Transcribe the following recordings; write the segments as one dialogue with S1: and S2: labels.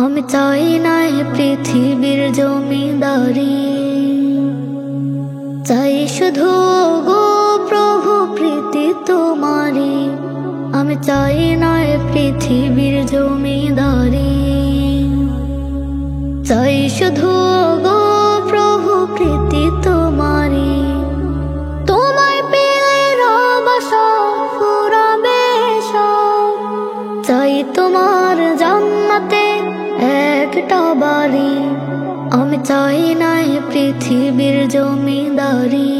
S1: আমি চাই না এ পৃথিবীর জমিদারি, চাই শুধু গো প্রভু প্রীতি তোমারি। আমি চাই না এ পৃথিবীর জমিদারি, চাই শুধু গো প্রভু প্রীতি তোমারি। তোমায় পেলে রব সব ফুরাবে সব, চাই তোমার জান্নাতে একটা বাড়ি। আমি চাই না এ পৃথিবীর জমিদারি,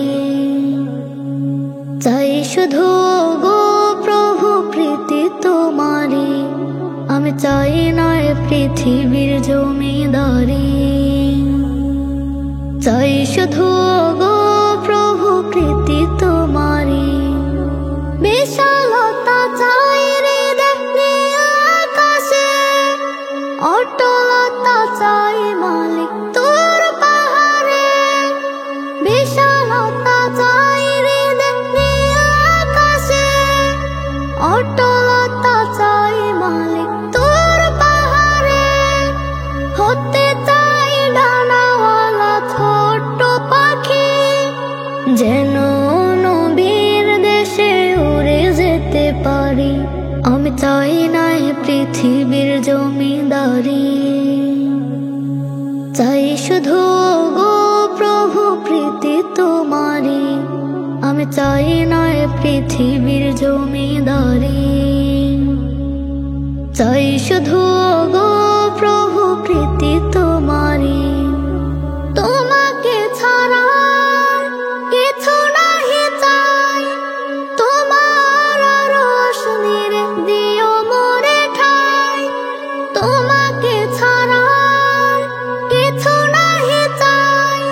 S1: চাই শুধু গো প্রভু প্রীতি তোমারি। আমি চাই না এ পৃথিবীর জমিদারি, চাই শুধু গো প্রভু প্রীতি তোমারি। বিশালতা চাই হৃদয়ে আকাশে, অটলতা চাই মালিক তোর পাহাড়ে। বিশালতা চাই হৃদয়ে আকাশে, অটলতা চাই মালিক তোর পাহাড়ে। হতে চাই ডানাওয়ালা ছোট্ট পাখি, যেন নবীর দেশে উড়ে যেতে পারি। আমি চাই না এ পৃথিবীর জমিদারি, চাই শুধু গো প্রভু প্রীতি তোমারি। আমি চাই না এ পৃথিবীর জমিদারি, চাই শুধু গো প্রভু প্রীতি তোমারি। তোমাকে ছাড়া কিছু নাহি চাই, তোমার রোশনির দিও মোরে ঠাই। তোমাকে ছাড়া কিছু নাহি চাই,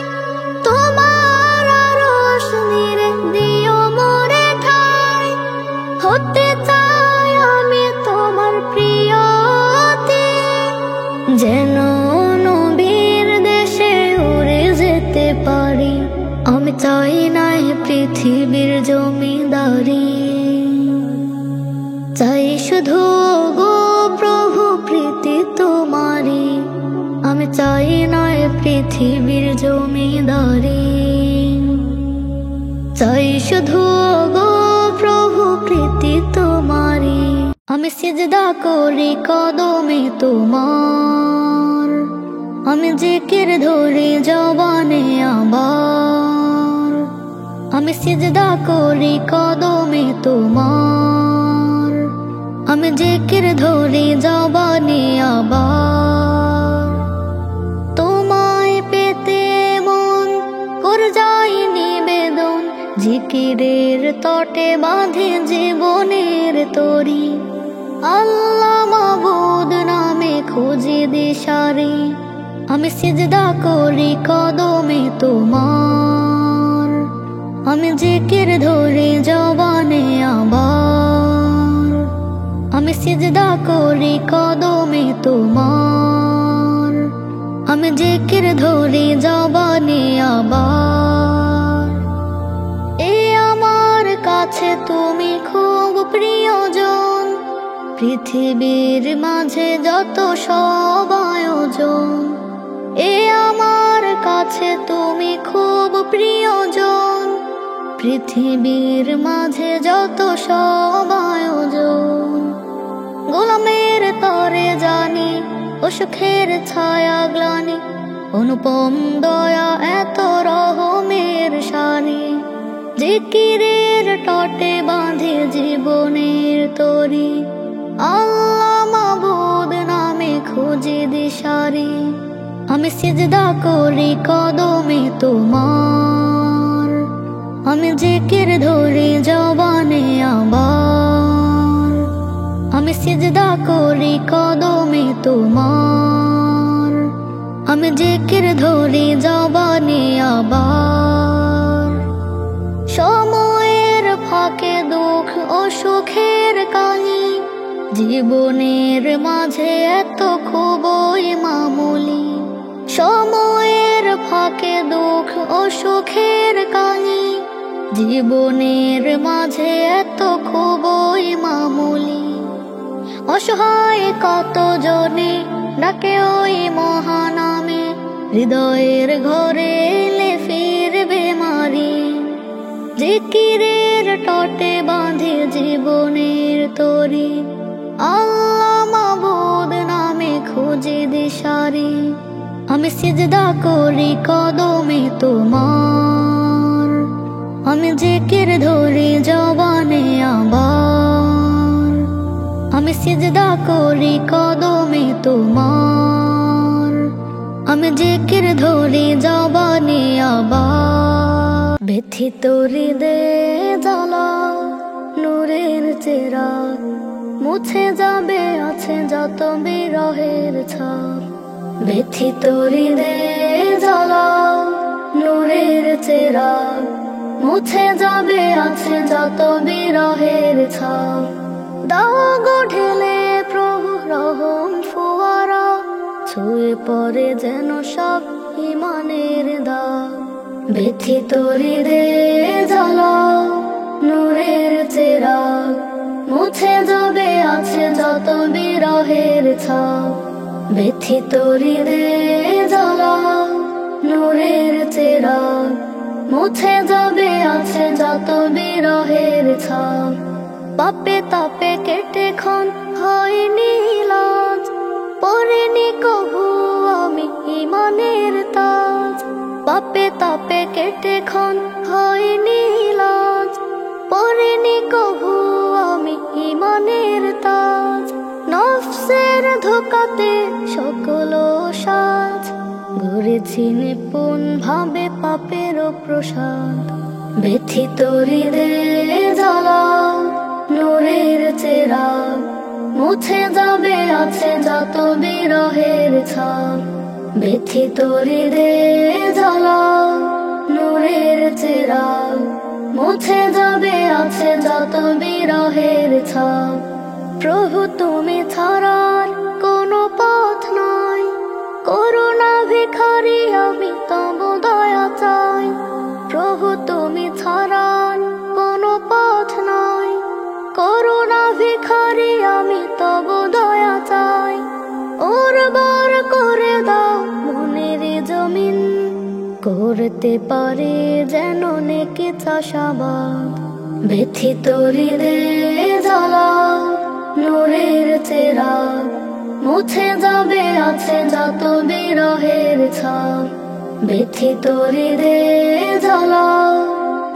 S1: তোমার রোশনির দিও মোরে ঠাই। হতে চাই আমি তোমার প্রিয়তি, যেন নবীর দেশে উড়ে যেতে পারি। আমি চাই না এ পৃথিবীর জমিদারি, চাই শুধু গো প্রভু প্রীতি তোমারি। আমি চাই না এ পৃথিবীর জমিদারি, চাই শুধু গো প্রভু প্রীতি তোমারি। আমি সিজদা করি কদমে তোমার, আমি জিকির ধরি জবানে আবার। আমি সিজদা করি কদমে তোমার, আমি জিকির ধরি জবানে আবার। তোমায় পেতে মন কর যাই নিবেদন, জিকিরের তটে বাঁধে জীবনের তরি। আল্লাহ মাবুদ নামে খুঁজি দিশারি, আমি সিজদা করি কদমে তোমার, আমি জিকির ধরি জবানে আবার। আমি সিজদা করি কদমে তোমার, আমি জিকির ধরি জবানে আবার। এ আমার কাছে তুমি খুব প্রিয়জন, পৃথিবীর মাঝে যত সব আয়োজন। এ আমার কাছে তুমি খুব প্রিয়জন, পৃথিবীর মাঝে যত সব আয়োজন। গোলামের তরে জানি ও সুখের ছায়া গ্লানি, অনুপম দয়া এত রহমের সানি। জিকিরের তটে বাঁধে জীবনের তরি, আল্লাহ মাবুদ নামে খুঁজি দিশারি। আমি সিজদা করি কদমে তোমার, আমি জিকির ধরি জবানে আবার। আমি সিজদা করি কদমে তোমার, আমি জিকির ধরি জবানে আবার। সময়ের ফাঁকে দুঃখ ও সুখের কানি, জীবনের মাঝে এত খুবই মামুলি। সময়ের ফাঁকে দুঃখ ও সুখের কানি, জীবনের মাঝে এত খুবই মামুলি। অসহায় কত জনে ডাকে ওই মহানামে, হৃদয়ের ঘরে এলে ফিরবে মারি। জিকিরের তটে বাঁধে জীবনের তরি, আল্লাহ মাবুদ নামে খুঁজে দিশারি। আমি সিজদা করি কদমে তোমার, আমি জিকির ধরি জবানে আবার। আমি সিজদা করি কদমে তোমার, আমি জিকির ধরি জবানে আবার। ব্যথিত হৃদয়ে জ্বালাও নূরের চেরাগ, মুছে যাবে আছে যত বিরহের ছাপ। ব্যথিত হৃদয়ে জ্বালাও নূরের চেরাগ, মুছে যাবে আছে যত বিরহের ছাপ। দাও গো ঢেলে প্রভু রহম ফোয়ারা, ছুঁয়ে পড়ে যেন সব ইমানের দাগ। ব্যথিত হৃদয়ে জ্বালাও নূরের চেরাগ, মুছে যাবে আছে যত বিরহের ছাপ। ব্যথিত হৃদয়ে জ্বালাও নূরের চেরাগ, মুছে যাবে আছে যত বিরহের ছাপ। পাপে তাপে কেটে ক্ষণ হয়নি লাজ, পড়িনি কভু আমি ইমানের তাজ। পাপে তাপে কেটে ক্ষণ হয়নি লাজ, পড়িনি কভু আমি ইমানের তাজ। নফসের ধোকাতে সকল সাজ, গড়েছি নিপুণ ভাবে পাপেরও প্রসাদ। ব্যথিত হৃদয়ে জ্বালাও নূরের চেরাগ, মুছে যাবে আছে যত বিরহের ছাপ। ব্যথিত হৃদয়ে জ্বালাও নূরের চেরাগ, মুছে যাবে আছে যত বিরহের ছাপ। প্রভু তুমি ছাড়ার কোনো পথ নাই, করুণা ভিখারি আমি তব দয়া চাই। প্রভু তুমি ছাড়ার কোনো পথ নাই, করুণা ভিখারি আমি তব দয়া চাই। উর্বর করে দাও মনের জমিন, করতে পারে যেন নেকি চাষাবাদ। ব্যথিত হৃদয়ে জ্বালাও নূরের চেরাগ, মুছে যাবে আছে যত বিরহের ছাপ। ব্যথিত হৃদয়ে জ্বালাও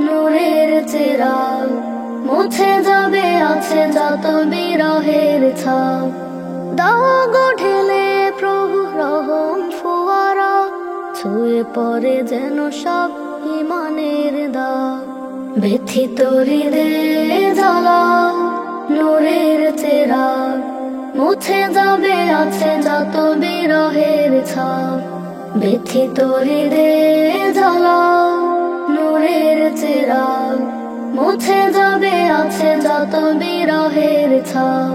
S1: নূরের চেরাগ, মুছে যাবে আছে যত বিরহের ছাপ। দাও গো ঢেলে প্রভু রহম ফোয়ারা, ছুঁয়ে পড়ে যেন সব ইমানের দাগ। ব্যথিত হৃদয়ে জ্বালাও নূরের চেরাগ, মুছে যাবে আছে যত বিরহের ছাপ। ব্যথিত হৃদয়ে জ্বালাও নূরের চেরাগ, মুছে যাবে আছে যত বিরহের ছাপ।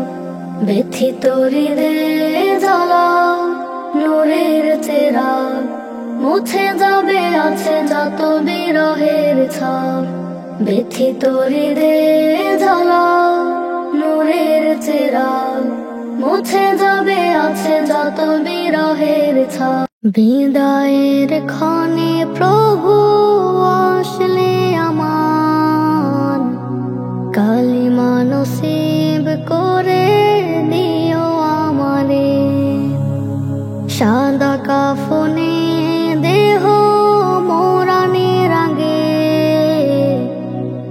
S1: ব্যথিত হৃদয়ে জ্বালাও নূরের চেরাগ, মুছে যাবে আছে যত বিরহের ছাপ। ব্যথিত হৃদয়ে জ্বালাও নূরের চেরাগ, মুছে যাবে আছে যত বিরহের ছাপ। বিদায়ের ক্ষণে প্রভু আসলে আমার, কালিমা নসিব করে দিও আমারে। সাদা কাফনে দেহ মোরানের আগে,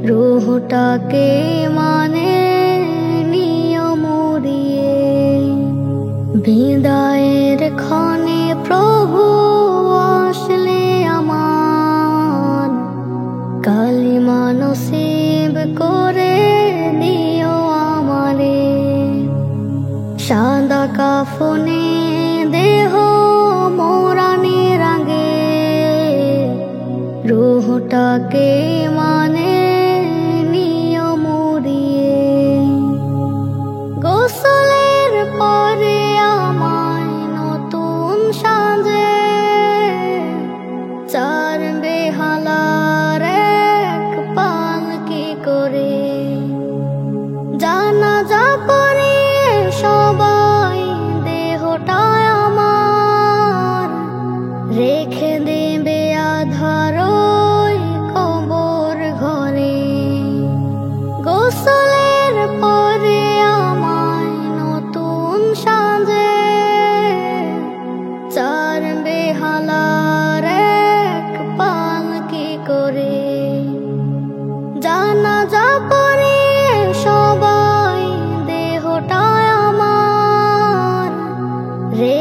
S1: রূহটাকে মানে নিও মুড়িয়ে। বিদায়ের ক্ষণে প্রভু আসলে আমার, কালিমা নসিব করে দিও আমারে। সাদা কাফনে দেহ মোরানের আগে, রূহটাকে মানে নিও মুড়িয়ে। গোসলের পরে আমায় নতুন সাজে, চার বেহালার এক পালকি করে। জানাজা পড়িয়ে সবাই দেহটা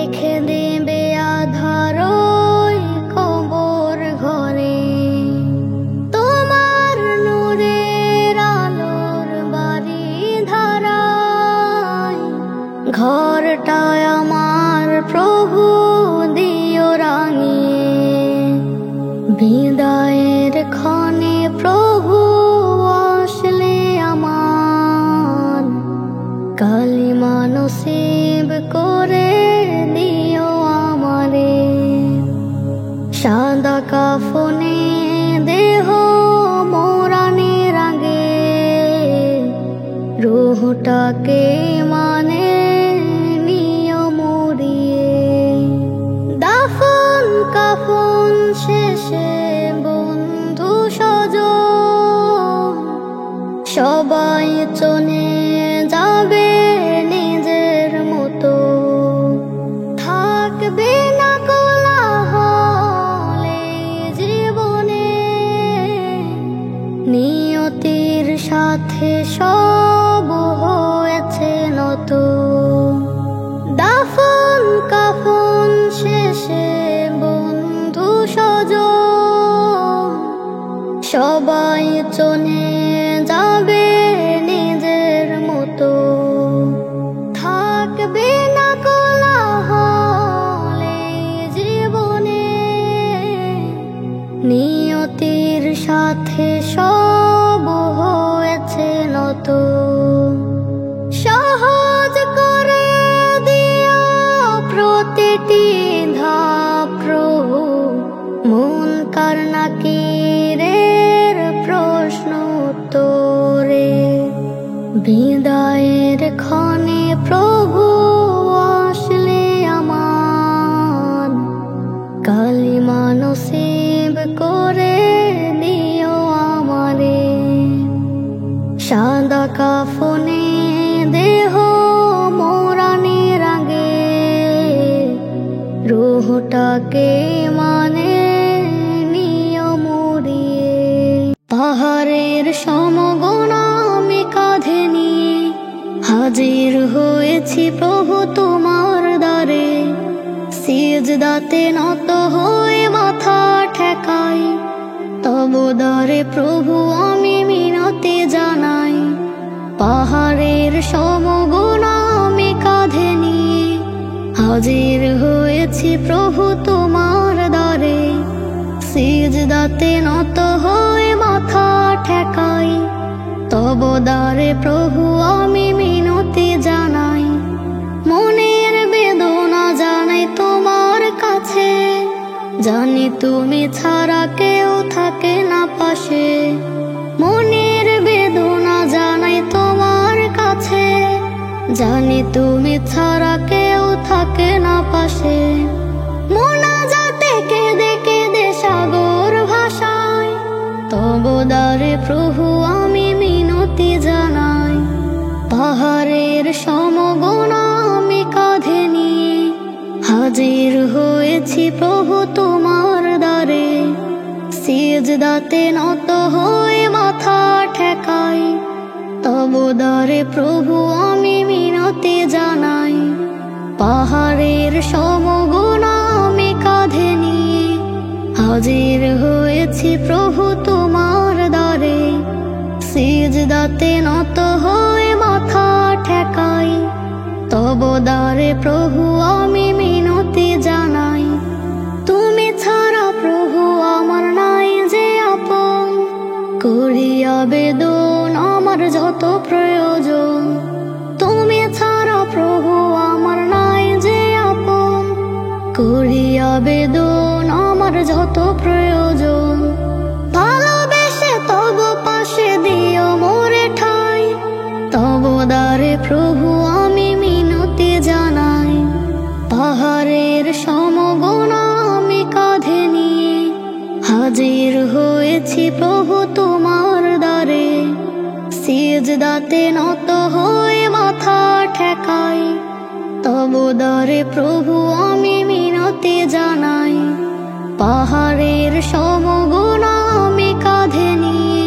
S1: রেখে দেবে আধার ওই কবর ঘরে। তোমার নূরের আলোর বাড়ি ধারায় ঘরটায় আমার প্রভু দিও রাঙিয়ে। বিদায়ের ক্ষণে প্রভু আসলে আমার কালিমা নসিব করে দিও আমারে। সাদা কাফনে দেহ মোরানের আগে রূহটাকে মানে নিও মুড়িয়ে। দাফন কাফন শেষে বন্ধু স্বজন সবাই চলে যাবে নিজের মতো। থাকবে না কোলাহল এই জীবনে, নিয়তির সাথে সব হয়েছে নত। দাফন কাফন শেষে বন্ধু স্বজন সবাই চলে যাবে নিজের মতো। থাকবে না কোলাহল এই জীবনে, নিয়তির সাথে সব হয়েছে নত। সহজ করে দিও প্রতিটি ধাপ প্রভু, মুনকার নাকিরের প্রশ্ন উত্তরে। বিদায়ের ক্ষণে প্রভু আসলে আমার কালিমা নসিব করে দিও আমারে। সাদা কাফনে দেহ মোরানের আগে রূহটাকে মানে নিও মুড়িয়ে। পাহাড়ের সমগুণ আমি কাঁধে নিয়ে হাজির হয়েছি প্রভু তোমার দ্বারে। সিজদাতে নত হয়ে মাথা ঠেকাই তব দ্বারে প্রভু আমি মিনতি জানাই। পাহাড়ের সমগুণ আমি কাঁধে নিয়ে হাজির হয়েছি প্রভু তোমার দ্বারে। সিজদাতে নত হয়ে মাথা ঠেকাই তব দ্বারে প্রভু আমি মিনতি জানাই। মনের বেদনা জানাই তোমার কাছে, জানি তুমি ছাড়া কেউ থাকে না পাশে। মনের বেদনা জানাই তোমার কাছে, জানি তুমি ছাড়া কেউ থাকে না পাশে। মোনাজাতে কেঁদে কেঁদে সাগর ভাষায় তব দ্বারে প্রভু আমি মিনতি জানাই। পাহাড়ের সমগুণ আমি কাঁধে নিয়ে হাজির হয়েছি প্রভু তোমার দ্বারে। সিজদাতে নত হয়ে মাথা ঠেকাই তব দ্বারে প্রভু আমি মিনতি জানাই। পাহাড়ের সমগুণ আমি কাঁধে নিয়ে হাজির হয়েছি প্রভু তোমার দ্বারে। সিজদাতে নত হয়ে মাথা ঠেকাই তব দ্বারে প্রভু আমি মিনতি জানাই। তুমি ছাড়া প্রভু আমার নাই যে আপন, করি আবেদন আমার যত প্রয়োজন। তুমি ছাড়া প্রভু আমার নাই যে আপন, করি আবেদন আমার যত প্রয়োজন। ভালোবেসে তব পাশে দিও মোরে ঠাই তব দ্বারে প্রভু আমি মিনতি জানাই। পাহাড়ের সমগুণ আমি কাঁধে নিয়ে হাজির হয়েছি প্রভু তোমার দ্বারে। সিজদাতে নত হয়ে মাথা ঠেকাই তব দ্বারে প্রভু আমি মিনতি জানাই। পাহাড়ের সমগুণ আমি কাঁধে নিয়ে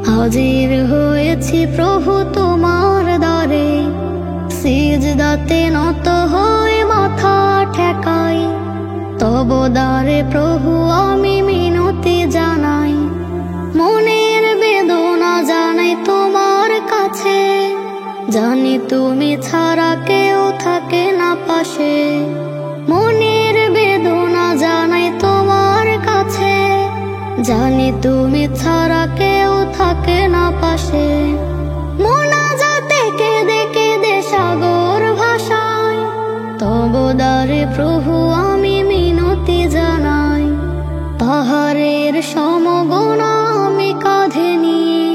S1: হাজির হয়েছি প্রভু তোমার দ্বারে। সিজদাতে নত হয়ে মাথা তব দ্বারে প্রভু আমি মিনতি জানাই, মনের বেদনা জানাই তোমার কাছে। জানি তুমি ছাড়া কেউ থাকে না পাশে, মনের বেদনা জানাই তোমার কাছে। জানি তুমি ছাড়া কেউ থাকে না পাশে। মোনাজাতে কেঁদে কেঁদে সাগর ভাষায়, তব দ্বারে প্রভু আমি মিনতি জানাই। পাহাড়ের সমগোনা আমি কাঁধে নিয়ে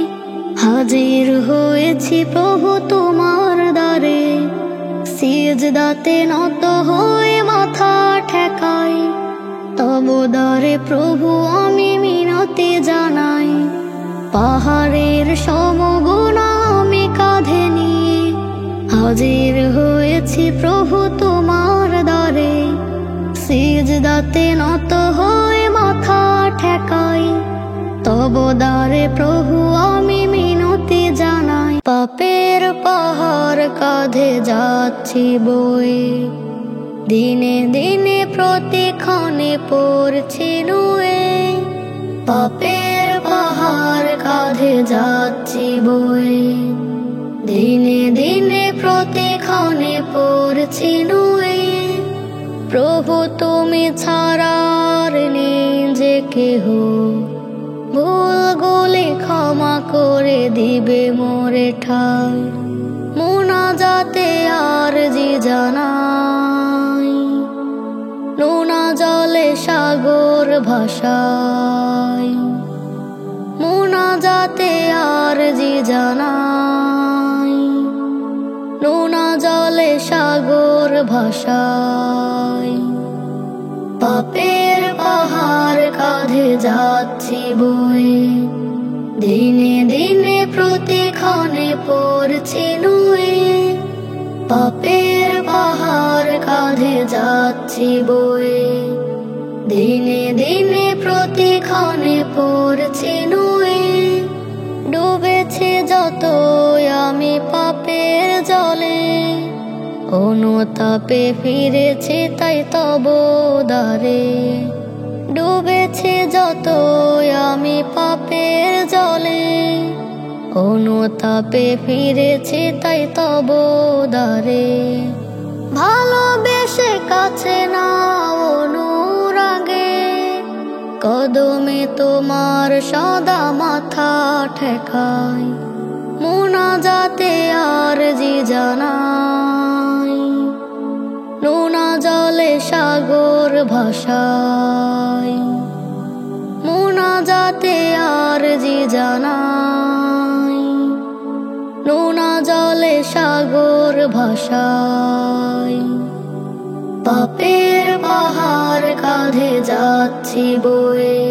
S1: হাজির হয়েছি প্রভু তোমার দ্বারে। সিজদাতে নত হয়ে মাথা ঠেকাই, তব দ্বারে প্রভু আমি মিনতি জানাই। পাহাড়ের সমগোনা আমি কাঁধে নিয়ে হাজির হয়েছি প্রভু তোমার দ্বারে। সিজদাতে নত হয়ে মাথা ঠেকাই, তব দ্বারে প্রভু আমি মিনতি জানাই। পাপের পাহাড় কাঁধে যাচ্ছি বয়ে, দিনে দিনে প্রতিক্ষণে পড়ছি নুয়ে। পাপের পাহাড় কাঁধে যাচ্ছি বয়ে, দিনে দিনে প্রতিক্ষণে পড়ছি নুয়ে। প্রভু তুমি ছাড়ার নেই যে কেহ, ভুলগুলি ক্ষমা করে দিবে মোরে ঠাই। মোনাজাতে আরজি জানাই, নোনা জলে সাগর ভাষায়। মোনাজাতে আরজি জানাই, নোনা জলে সাগর ভাষায়। পাপের পাহাড় কাঁধে যাচ্ছি বয়ে, দিনে দিনে প্রতিক্ষণে পড়ছি নুয়ে। পাপের পাহাড় কাঁধে যাচ্ছি বয়ে, দিনে দিনে প্রতিক্ষণে পড়ছি নুয়ে। ডুবেছে যত আমি পাপের জলে, অনুতাপে ফিরেছি তাই তব দ্বারে। ডুবেছে যত আমি পাপের জলে, অনুতাপে ফিরেছি তাই তব দ্বারে। ভালোবেসে কাছে না অনুরাগে, কদমে তোমার সদা মাথা ঠেকাই। মোনাজাতে আরজি জানাই, নোনা জলে সাগর ভাষায়। মোনাজাতে আরজি জানাই, নোনা জলে সাগর ভাষায়। পাপের পাহাড় কাঁধে যাচ্ছি বয়ে,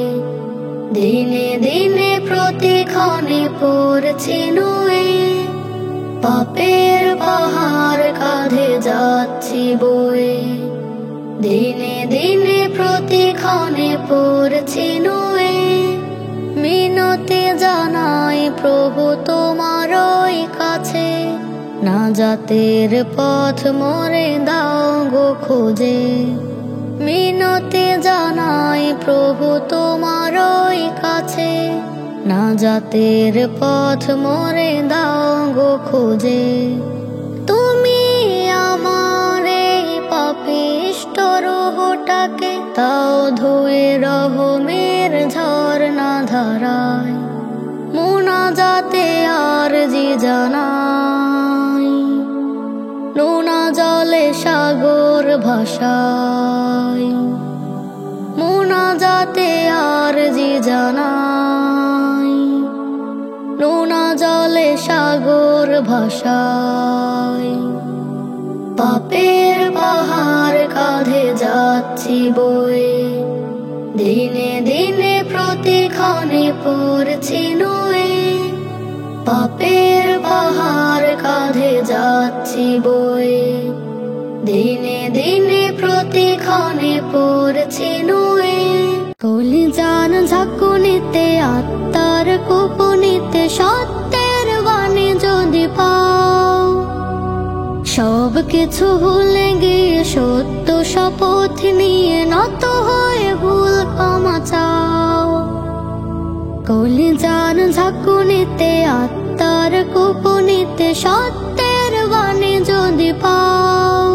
S1: দিনে দিনে প্রতিক্ষণে পড়ছি নুয়ে। পাপের পাহাড় কাঁধে যাচ্ছি বয়ে, দিনে দিনে প্রতিক্ষণে পড়ছি নুয়ে। মিনতি জানাই প্রভু তোমারই কাছে, নাজাতের পথ মোরে দাও গো খোঁজে। মিনতি জানাই প্রভু তোমারই কাছে, নাজাতের পথ মোরে দাও গো খোঁজে। তুমি আমার এই পাপিষ্ঠ রূহটাকে তাও ধুয়ে রহমের ঝরনা ধারায়। মোনাজাতে আরজি জানাই, নোনা জলে সাগর ভাষায়। মোনাজাতে আরজি জানাই, নোনা জলে সাগর ভাষায়। পাপের পাহাড় কাঁধে যাচ্ছি বয়ে, দিনে দিনে প্রতিক্ষণে পড়ছি নুয়ে। পাপের পাহাড় কাঁধে যাচ্ছি বয়ে, দিনে দিনে প্রতিক্ষণে পড়ছি নুয়ে। কলিজান ঝাঁকুনিতে আত্মার কুপুনিতে সত্যের বাণী যদি পাও, সব কিছু ভুলে গিয়ে সত্য শপথ নিয়ে নত হয়ে ভুল ক্ষমা চাও। কলিজার ঝাঁকুনিতে আত্মার কুপুনিতে সত্যের বাণী যদি পাও।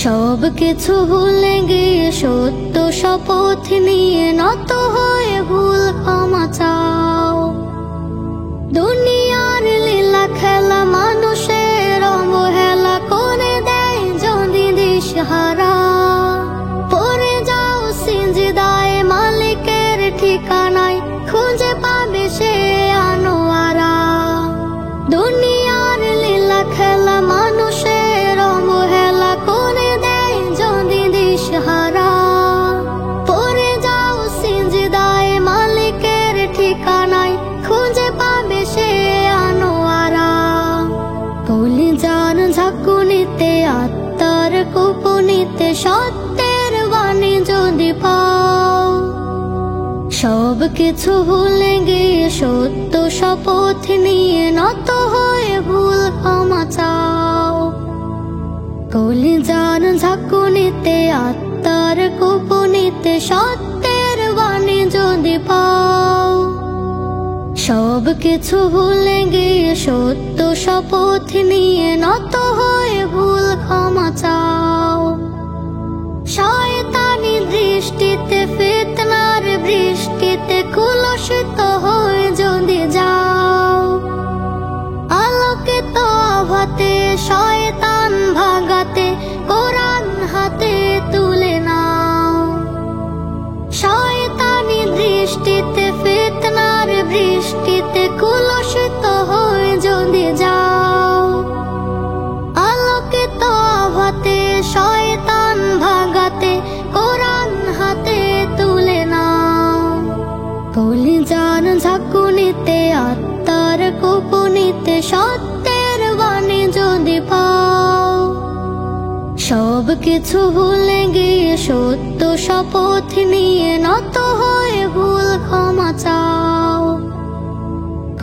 S1: সব কিছু ভুলে গিয়ে সত্য শপথ নিয়ে নত হয়ে ভুল ক্ষমা চাও। দুনিয়ার লীলা খেলা মানুষের অবহেলা করে দেয় যদি দিশহারা। পড়ে যাও সিজদায় মালিকের ঠিকানায়, খুঁজে পাবে সে আনোয়ারা। দুনিয়ার লীলা খেলা মানুষের অবহেলা করে দেয় যদি দিশহারা। পড়ে যাও সিজদায় মালিকের ঠিকানায়, খুঁজে পাবে সে আনোয়ারা। কলিজার ঝাঁকুনিতে আত্মার কুপুনিতে সত্যের বাণী যদি পাও। সব কিছু ভুলে গিয়ে সত্য শপথ নিয়ে নত হয়ে ভুল ক্ষমা চাও। কলিজার ঝাঁকুনিতে আত্মার কুপুনিতে সত্যের বাণী যদি পাও। সব কিছু ভুলে গিয়ে সত্য শপথ নিয়ে নত হয়ে ভুল ক্ষমা চাও। শয়তানি দৃষ্টিতে ফিতনার বৃষ্টিতে কুলসিত হয়ে যদি যাও। আলোকিত আভাতে শয়তান ভাগাতে কোরআন হাতে তুলে নাও। শয়তানি দৃষ্টিতে ফিতনার বৃষ্টিতে কুলসিত হয়ে যদি যাও। আলোকিত আভাতে শয়তান ভাগাতে কোরআন হাতে তুলে নাও। কলিজার ঝাঁকুনিতে আত্মার কুপুনিতে সত্যের বাণী যদি পাও। সব কিছু ভুলে গিয়ে সত্য শপথ নিয়ে নত হয়ে ভুল ক্ষমা চাও।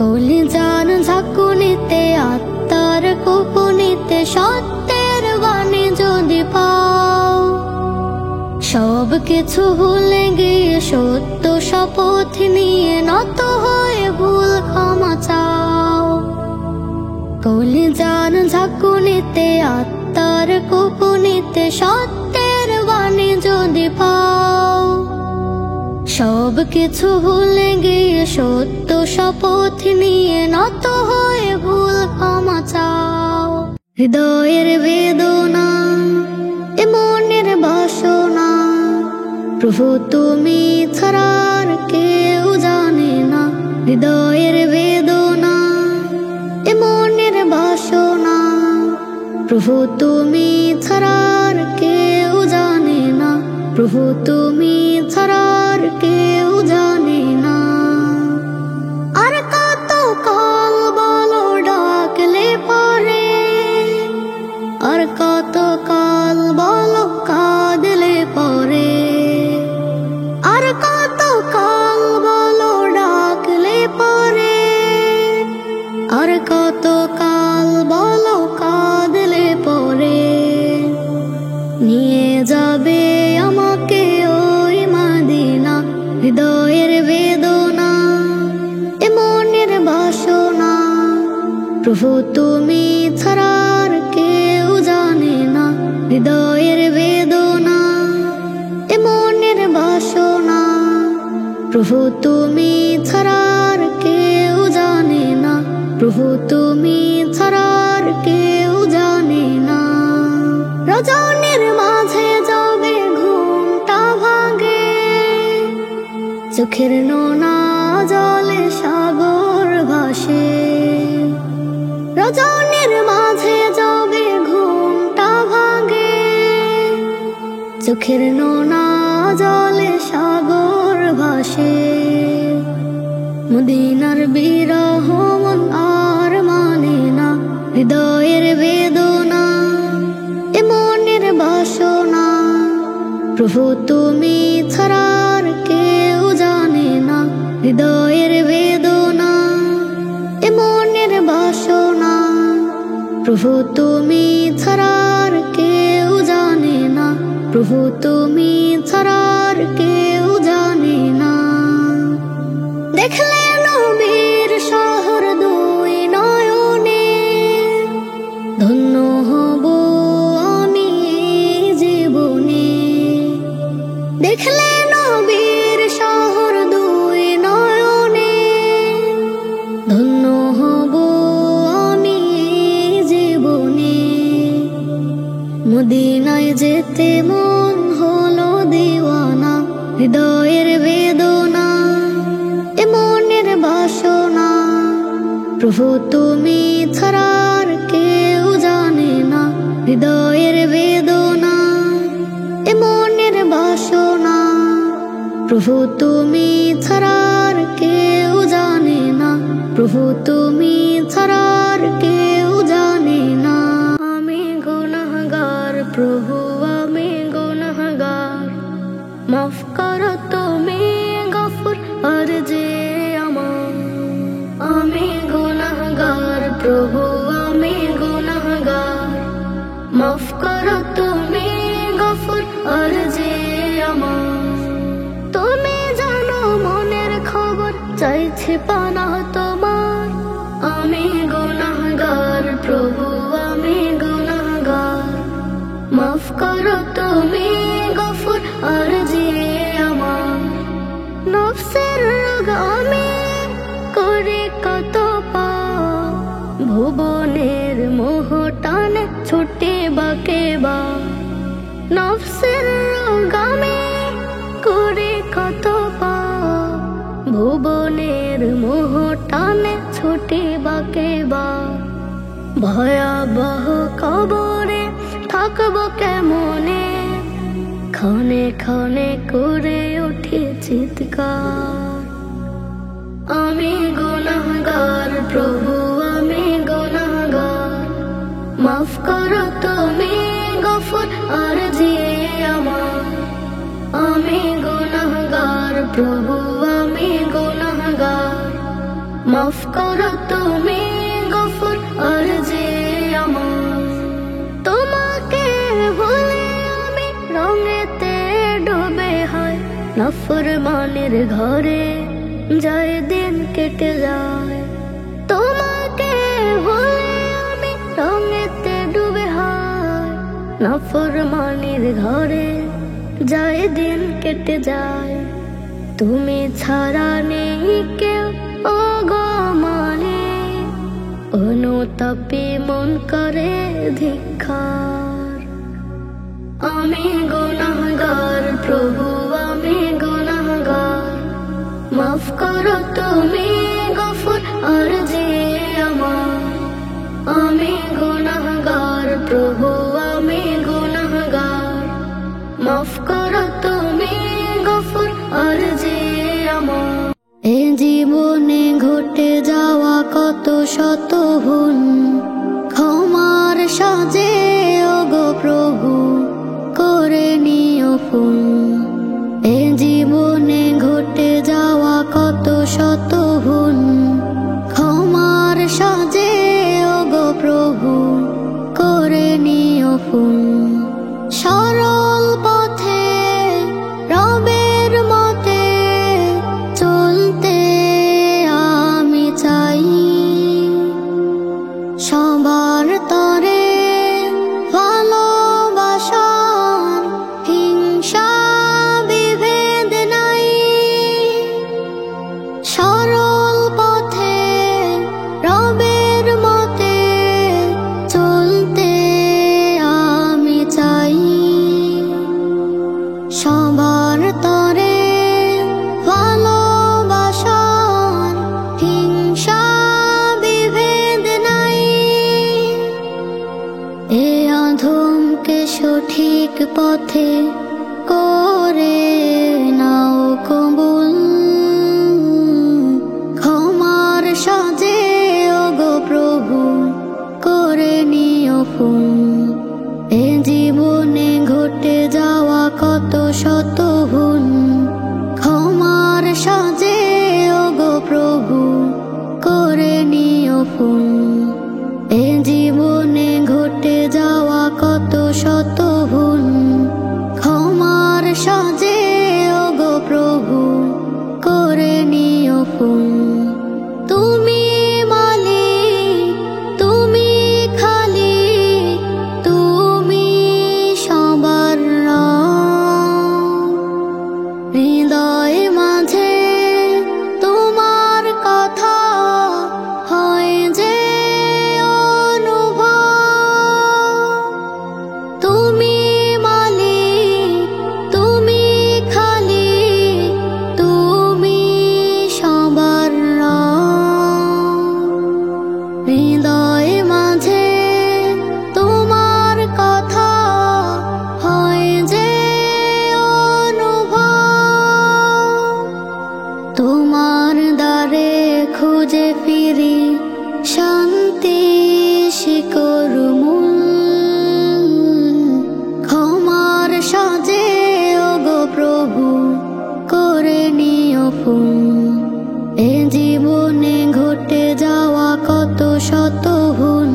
S1: কলিজার ঝাঁকুনিতে আত্মার কুপুনিতে সত্যের বাণী যদি পাও। সব কিছু ভুলে গিয়ে সত্য শপথ নিয়ে নত হয়ে ভুল ক্ষমা চাও। কলিজার ঝাঁকুনিতে আত্মার কুপুনিতে সত্যের বাণী যদি পাও। সব কিছু ভুলে গিয়ে সত্য শপথ নিয়ে নত হয়ে ভুল ক্ষমা চাও। হৃদয়ের বেদনা এ মনের বাসনা, প্রভু তুমি ছাড়া আর কেউ জানে না। হৃদয়ের বেদনা এ মনের বাসনা, প্রভু তুমি ছাড়া আর কেউ জানে না। প্রভু তুমি ছাড়া আর কেউ জানে না। আর কত কাল বলো ডাকলে পরে, আর কত কাল বলো কাঁদলে পরে। আর কত কাল বলো ডাকলে পরে, আর কত কাল বলো কাঁদলে পরে। নিয়ে যাবে আমাকে ওই মাদিনা। হৃদয়ের বেদনা এ মনের বাসনা, প্রভু তুমি ছাড়া আর কেউ জানে না। হৃদয়ের বেদনা এ মনের বাসনা, প্রভু তুমি ছাড়া আর কেউ জানে না। প্রভু তুমি ছাড়া আর কেউ জানে না। রজনীর মাঝে যাবে ঘুমটা ভাঙে, চোখের নোনা জলে সাগর ভাসে। রজনীর মাঝে যাবে ঘুমটা ভাঙে, চোখের নোনা জলে সাগর ভাসে। মদিনার বিরহ মন আর মানে না। হৃদয়ের বেদনা এ মনের বাসনা, প্রভু তুমি ছাড়া আর কেউ জানে না। হৃদয়ের বেদনা এ মনের বাসনা, প্রভু তুমি ছাড়া আর কেউ জানে না, প্রভু তুমি ছাড়া আর কেউ জানে না। দেখলে নবীর শহর দুই নয়নে, ধন্য হব আমি জীবনে। দেখলে নবীর শহর দুই নয়নে, ধন্য হব আমি জীবনে। মদিনায় যেতে মন হলো দিওয়ানা, হৃদয়ের বেদনা এ মনের বাসনা। প্রভু তুমি ছাড়া আর কেউ জানে না, হৃদয়ের বেদনা এ মনের বাসনা। প্রভু তুমি ছাড়া আর কেউ জানে না, প্রভু তুমি ছাড়া আর কেউ জানে না। আমি গুনাহগার প্রভু আমি গুনাহগার, মাফ করো তুমি গফুর আরজে আমার। আমি গুনাহগার প্রভু আমি গুনাহগার, মাফ করো তুমি গফুর আরজে আমার। তুমি জানো মনের খবর, চাইছি পানা তোমার। আমি গুনাহগার প্রভু আমি গুনাহগার, মাফ করো তুমি গফুর আরজে আমার। নফসের রোগ আমি করে কত পাপ, ভুবনের মোহ টানে ছুটে বাকে বা। নফসের রোগ আমি করে কত পাপ, ভুবনের মোহ টানে ছুটে বাকে বা। ভয়াবহ কবরে থাকবো কেমনে, ক্ষণে ক্ষণে করে উঠে চিৎকার। আমি গুনাহগার প্রভু আমি গুনাহগার, মাফ করো তুমি গফুর আরজে আমার। আমি গুনাহগার প্রভু আমি গুনাহগার, মাফ করো তুমি গফুর আরজে আমার। তোমাকে ভুলে আমি রঙেতে ডুবে হয়, নাফরমানের ঘরে যায় দিন কেটে যায়। তোমাকে ভুলে আমি রঙেতে ডুবে হয়, নাফরমানের ঘরে যায় দিন কেটে যায়। তুমি ছাড়া নেই কেউ ও গো মানে, অনুতাপে মন করে ধিক্কার। আমি গুনাহগার প্রভু আমি গুনাহগার, মাফ করো তুমি গফুর আরজে আমার। আমি গুনাহগার প্রভু আমি গুনাহগার, মাফ করো তুমি গফুর আরজে আমার। এ জীবনে ঘটে যাওয়া কত শত ভুল, ক্ষমার সাজে ওগো প্রভু করে নিও ফুল। এ জীবনে ঘটে যাওয়া কত শত ভুল, ক্ষমার সাজে ওগো প্রভু করে নিও ফুল। সরল পথে রবের মতে চলতে আমি চাই, সবার তরে ভালোবাসার হিংসা বিভেদ নাই। সরল পথে রবের মতে চলতে আমি চাই, সবার তরে ভালোবাসার হিংসা বিভেদ নাই। এ অধমকে সঠিক পথে করে নাও কবুল, ক্ষমার সাজে ওগো প্রভু করে নিও ফুল। এ জীবনে ঘটে যাওয়া কত শত ভুল, ক্ষমার সাজে ওগো প্রভু করে নিও ফুল। এ জীবনে সাজে ওগো প্রভু করে নিও ফুল। তুমি মালিক, তুমি খালিক, তুমি সবার রব। হৃদয় মাঝে তোমার কথা হয় যে অনুভব। তুমি মালিক, তুমি খালিক, তুমি সবার রব। হৃদয় মাঝে তোমার কথা হয় যে অনুভব। তোমার দ্বারে খুঁজে ফিরি শান্তি শিকর মূল। ক্ষমার সাজে ওগো প্রভু করে নিও ফুল। এ জীবনে ঘটে যাওয়া কত শত ভুল,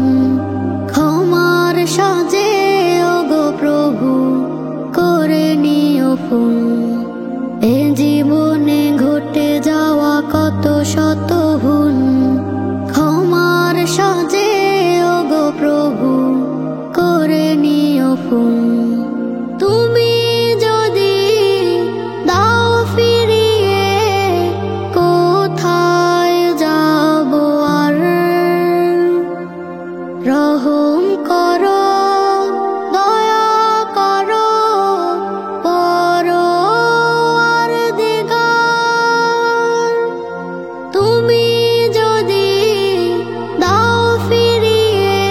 S1: ক্ষমার সাজে ওগো প্রভু করে নিও ফুল। এ জীবনে ঘটে যাওয়া কত শত ভুল, ক্ষমার সাজে ওগো প্রভু করে নিও ফুল। তুমি যদি দাও ফিরিয়ে কোথায় যাব আর? রহম করো, দয়া করো পরওয়ারদিগার। তুমি যদি দাও ফিরিয়ে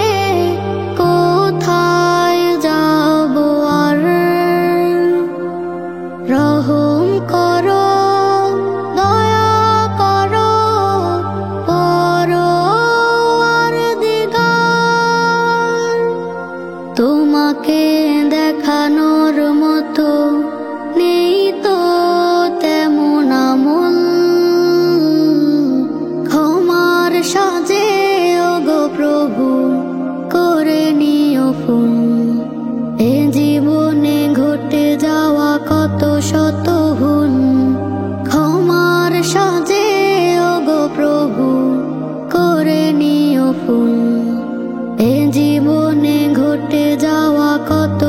S1: কোথায় যাব আর? রহম করো, দয়া করো পরওয়ারদিগার। তোমাকে দেখানোর মতো নেই তো তেমন আমল। ক্ষমার সাজে ওগো প্রভু করে নিও ফুল। এ জীবনে ঘটে যাওয়া কত শত ভুল, ক্ষমার সাজে ওগো প্রভু করে নিও ফুল। এ জীবনে ঘটে যাওয়া কত